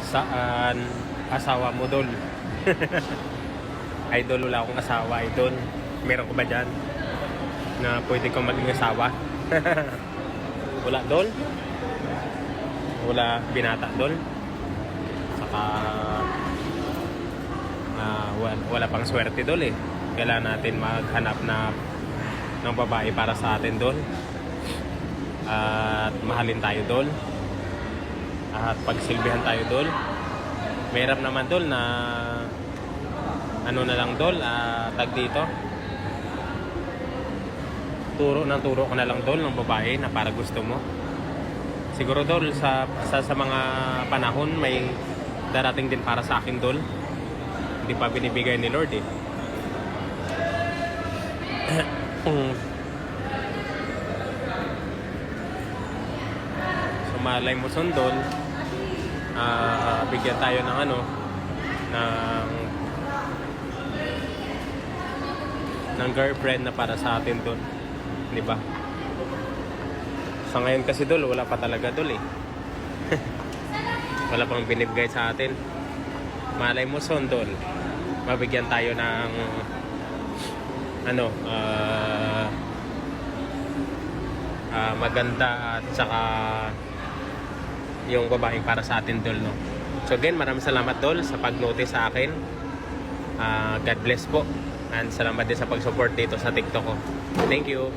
Saan asawa mo, Dol? Idol, wala akong asawa, Idol. Meron ko ba dyan na pwede kong maging asawa? Wala, Dol. Wala binata, Dol. Saka wala pang swerte, Dol, eh. Kailangan natin maghanap ng babae para sa atin, Dol. At mahalin tayo, Dol. At pagsilbihan tayo, Dol. Mahirap naman, Dol, na ano na lang, Dol, tag dito. Turo ko na lang, Dol, ng babae na para gusto mo. Siguro, Dol, sa mga panahon may darating din para sa akin, Dol. Hindi pa binibigay ni Lord, eh. So malay mo, Sondol, bigyan tayo ng ng girlfriend na para sa atin, Dol. Di ba? Sa ngayon kasi, Dol, wala pa talaga, Dol, eh. Wala pang binibigay sa atin. Malay mo, Sondol, mabigyan tayo ng maganda at saka yung babaeng para sa atin, Dol, no? So again, maraming salamat, Dol, sa pag-notice sa akin. God bless po, and salamat din sa pag-support dito sa TikTok ko. Thank you.